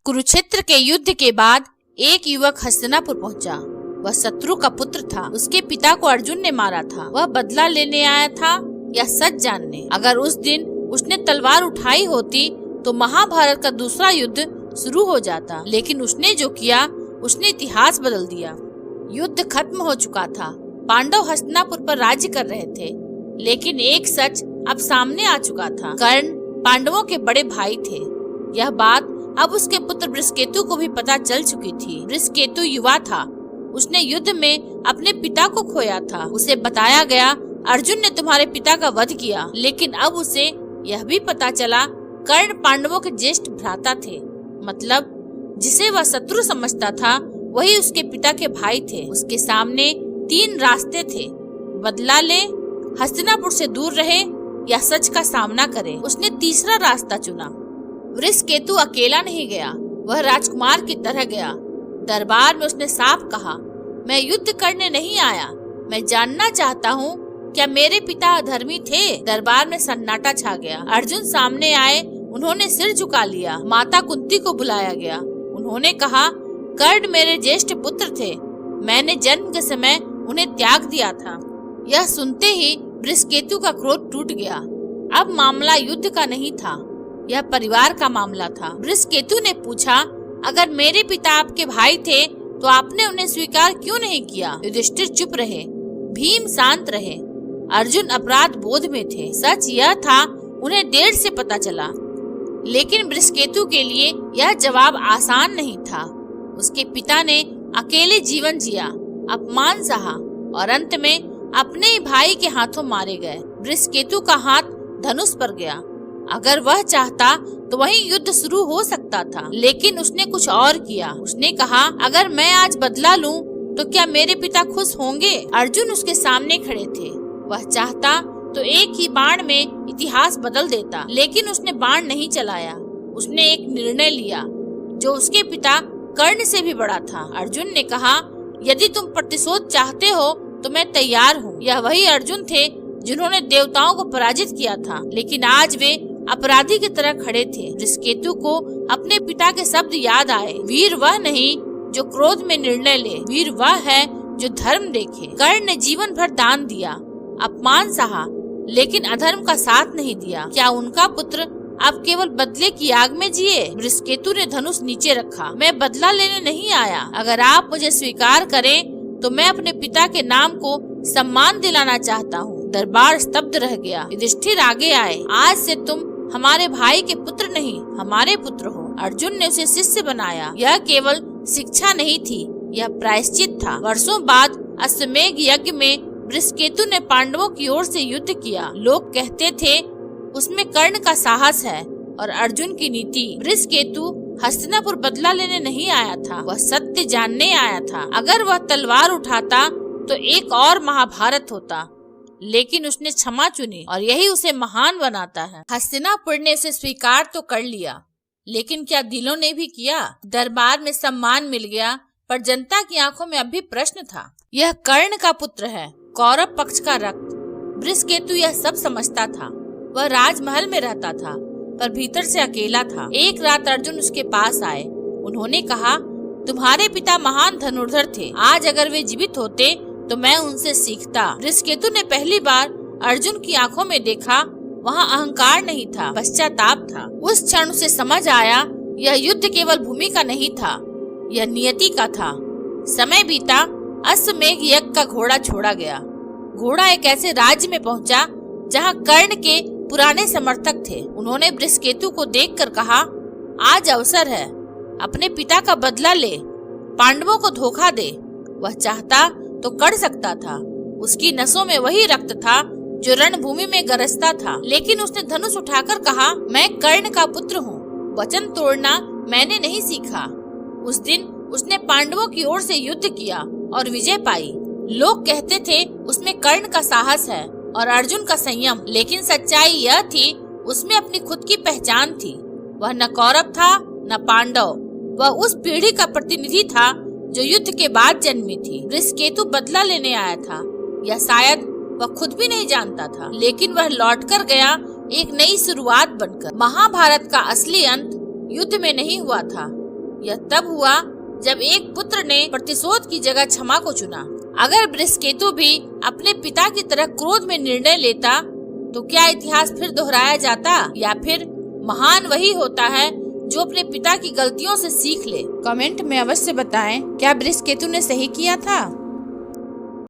कुरुक्षेत्र के युद्ध के बाद एक युवक हस्तिनापुर पहुंचा। वह शत्रु का पुत्र था। उसके पिता को अर्जुन ने मारा था। वह बदला लेने आया था या सच जानने। अगर उस दिन उसने तलवार उठाई होती तो महाभारत का दूसरा युद्ध शुरू हो जाता, लेकिन उसने जो किया उसने इतिहास बदल दिया। युद्ध खत्म हो चुका था। पांडव हस्तिनापुर पर राज्य कर रहे थे, लेकिन एक सच अब सामने आ चुका था। कर्ण पांडवों के बड़े भाई थे। यह बात अब उसके पुत्र बृहस्पति को भी पता चल चुकी थी। बृहस्पति युवा था। उसने युद्ध में अपने पिता को खोया था। उसे बताया गया अर्जुन ने तुम्हारे पिता का वध किया, लेकिन अब उसे यह भी पता चला कर्ण पांडवों के ज्येष्ठ भ्राता थे। मतलब जिसे वह शत्रु समझता था वही उसके पिता के भाई थे। उसके सामने 3 रास्ते थे, बदला ले, हस्तिनापुर से दूर रहे या सच का सामना करे। उसने तीसरा रास्ता चुना। बृहस्पति अकेला नहीं गया, वह राजकुमार की तरह गया। दरबार में उसने साफ कहा, मैं युद्ध करने नहीं आया, मैं जानना चाहता हूँ क्या मेरे पिता अधर्मी थे। दरबार में सन्नाटा छा गया। अर्जुन सामने आए, उन्होंने सिर झुका लिया। माता कुंती को बुलाया गया। उन्होंने कहा, कर्ण मेरे ज्येष्ठ पुत्र थे, मैंने जन्म के समय उन्हें त्याग दिया था। यह सुनते ही बृहस्पति का क्रोध टूट गया। अब मामला युद्ध का नहीं था, यह परिवार का मामला था। बृहस्पति ने पूछा, अगर मेरे पिता आपके भाई थे तो आपने उन्हें स्वीकार क्यों नहीं किया। युधिष्ठिर चुप रहे, भीम शांत रहे। अर्जुन अपराध बोध में थे। सच यह था उन्हें देर से पता चला, लेकिन बृहस्पति के लिए यह जवाब आसान नहीं था। उसके पिता ने अकेले जीवन जिया, अपमान सहा और अंत में अपने ही भाई के हाथों मारे गए। बृहस्पति का हाथ धनुष पर गया। अगर वह चाहता तो वहीं युद्ध शुरू हो सकता था, लेकिन उसने कुछ और किया। उसने कहा, अगर मैं आज बदला लूं तो क्या मेरे पिता खुश होंगे। अर्जुन उसके सामने खड़े थे। वह चाहता तो एक ही बाण में इतिहास बदल देता, लेकिन उसने बाण नहीं चलाया। उसने एक निर्णय लिया जो उसके पिता कर्ण से भी बड़ा था। अर्जुन ने कहा, यदि तुम प्रतिशोध चाहते हो तो मैं तैयार हूँ। यह वही अर्जुन थे जिन्होंने देवताओं को पराजित किया था, लेकिन आज वे अपराधी की तरह खड़े थे। बृहस्पति को अपने पिता के शब्द याद आए, वीर वह नहीं जो क्रोध में निर्णय ले, वीर वह है जो धर्म देखे। कर्ण ने जीवन भर दान दिया, अपमान सहा, लेकिन अधर्म का साथ नहीं दिया। क्या उनका पुत्र अब केवल बदले की आग में जिए। बृहस्पति ने धनुष नीचे रखा, मैं बदला लेने नहीं आया। अगर आप मुझे स्वीकार करें तो मैं अपने पिता के नाम को सम्मान दिलाना चाहता हूँ। दरबार स्तब्ध रह गया। युधिष्ठिर आगे आए, आज से तुम हमारे भाई के पुत्र नहीं, हमारे पुत्र हो। अर्जुन ने उसे शिष्य बनाया। यह केवल शिक्षा नहीं थी, यह प्रायश्चित था। वर्षों बाद अश्वमेध यज्ञ में बृहस्पति ने पांडवों की ओर से युद्ध किया। लोग कहते थे उसमें कर्ण का साहस है और अर्जुन की नीति। बृहस्पति हस्तिनापुर बदला लेने नहीं आया था, वह सत्य जानने आया था। अगर वह तलवार उठाता तो एक और महाभारत होता, लेकिन उसने क्षमा चुनी और यही उसे महान बनाता है। हस्तिनापुर ने उसे स्वीकार तो कर लिया, लेकिन क्या दिलों ने भी किया। दरबार में सम्मान मिल गया, पर जनता की आंखों में अब भी प्रश्न था। यह कर्ण का पुत्र है, कौरव पक्ष का रक्त। बृहस्पति यह सब समझता था। वह राजमहल में रहता था, पर भीतर से अकेला था। एक रात अर्जुन उसके पास आए। उन्होंने कहा, तुम्हारे पिता महान धनुर्धर थे, आज अगर वे जीवित होते तो मैं उनसे सीखता। बृहस्पति ने पहली बार अर्जुन की आंखों में देखा। वहाँ अहंकार नहीं था, पश्चाताप था। उस क्षण उसे समझ आया, यह युद्ध केवल भूमि का नहीं था, यह नियति का था। समय बीता, अश्वमेध यज्ञ का घोड़ा छोड़ा गया। घोड़ा एक ऐसे राज्य में पहुँचा जहाँ कर्ण के पुराने समर्थक थे। उन्होंने बृहस्पति को देखकर कहा, आज अवसर है, अपने पिता का बदला ले, पांडवों को धोखा दे। वह चाहता तो कर सकता था। उसकी नसों में वही रक्त था जो रणभूमि में गरजता था, लेकिन उसने धनुष उठाकर कहा, मैं कर्ण का पुत्र हूँ, वचन तोड़ना मैंने नहीं सीखा। उस दिन उसने पांडवों की ओर से युद्ध किया और विजय पाई। लोग कहते थे उसमें कर्ण का साहस है और अर्जुन का संयम, लेकिन सच्चाई यह थी उसमें अपनी खुद की पहचान थी। वह न कौरव था न पांडव, वह उस पीढ़ी का प्रतिनिधि था जो युद्ध के बाद जन्मी थी। बृहस्पति बदला लेने आया था, या शायद वह खुद भी नहीं जानता था, लेकिन वह लौटकर गया एक नई शुरुआत बनकर। महाभारत का असली अंत युद्ध में नहीं हुआ था, यह तब हुआ जब एक पुत्र ने प्रतिशोध की जगह क्षमा को चुना। अगर बृहस्पति भी अपने पिता की तरह क्रोध में निर्णय लेता तो क्या इतिहास फिर दोहराया जाता, या फिर महान वही होता है जो अपने पिता की गलतियों से सीख ले। कमेंट में अवश्य बताएं, क्या बृहस्पति ने सही किया था।